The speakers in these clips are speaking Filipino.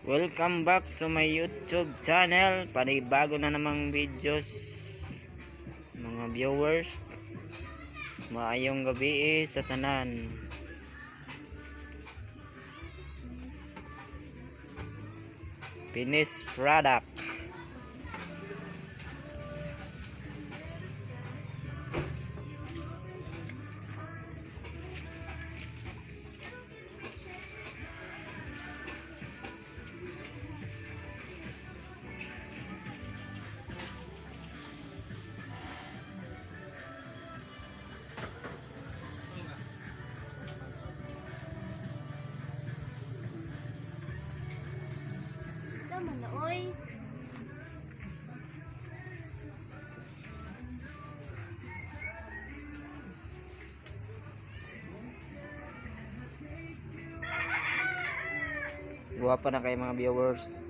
Welcome back to my YouTube channel. Panibago na namang videos, mga viewers. Maayong gabi sa tanan. Finished product. Sama na oy. Guwapa na kayo mga viewers.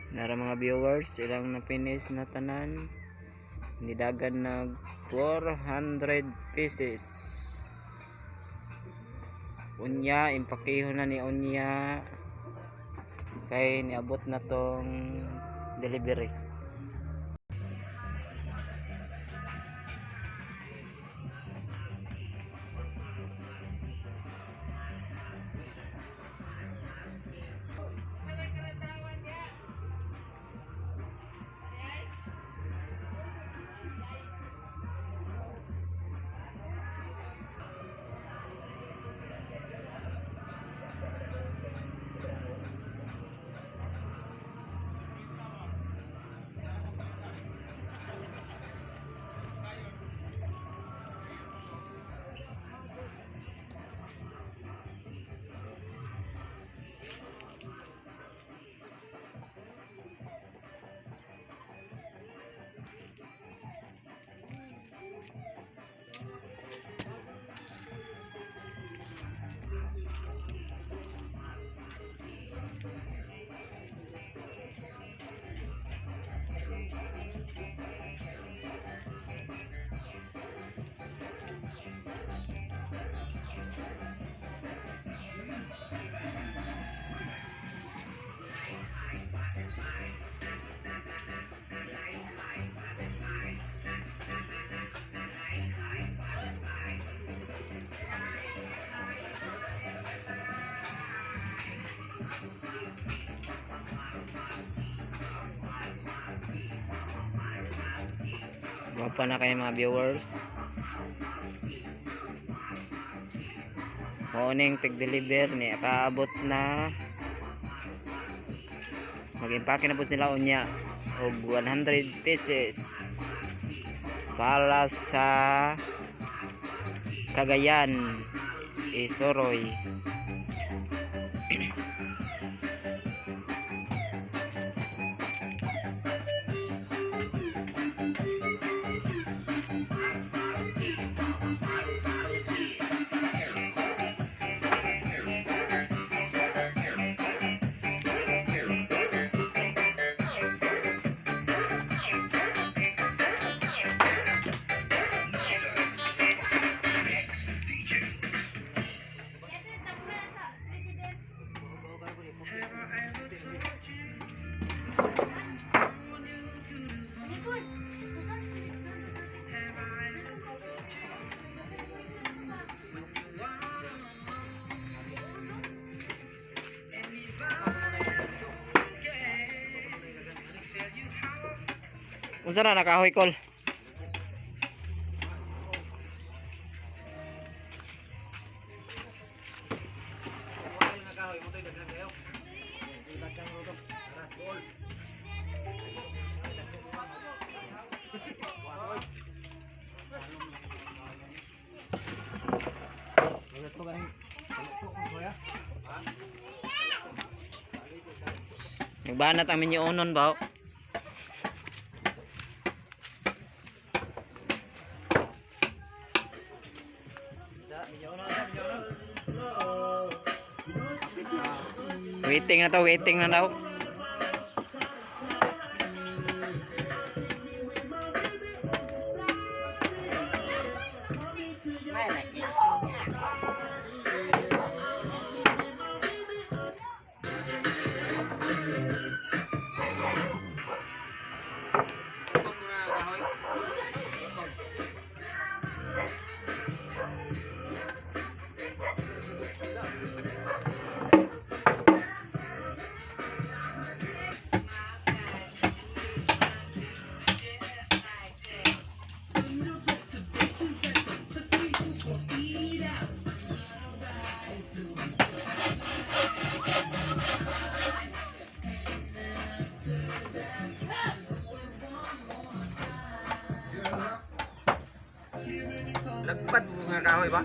Nara mga viewers, ilang na finish na tanan. Nidagan nag 400 pieces. Unya, impakihon na ni Unya. Kay niabot na tong delivery. Guwapa na kayo mga viewers. Morning tig-deliver ni kaabot na mag-impake na po sila unya og 100 pieces para sa Cagayan Isoroy. Unsa na nakahoy kol? Nagbanat ang minyonon ba? Waiting na daw. Lagpat mo nga kahoy ba?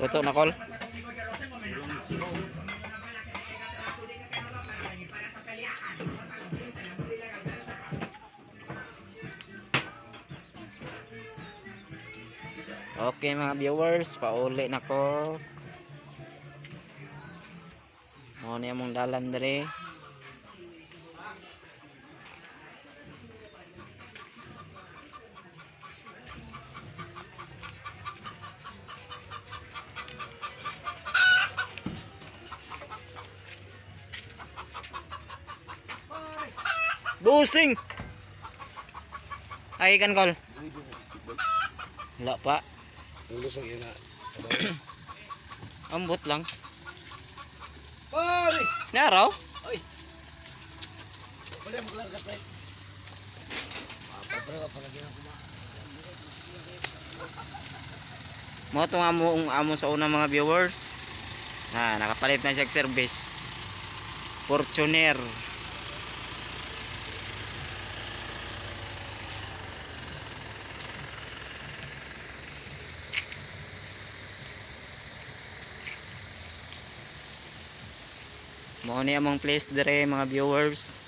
Luto na kol. Okay mga viewers, pauli na ko. Mo ni among dalan dire. Busing. Ay kan kol. Wala pa. Lusog yun na. Ambot lang. Pari! Naraw? Ay! Wala mo lang kapre. Papapre pa lagi na kuma. Mo tong amo sa unang mga viewers. Na nakapalit na siya og service. Fortuner. Mao ni among place dire mga viewers.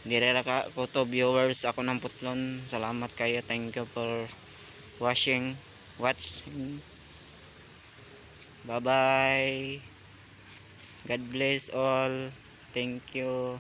Dire ra ka ko to viewers ako ng putlon. Salamat kayo. Thank you for watching. Bye bye. God bless all. Thank you.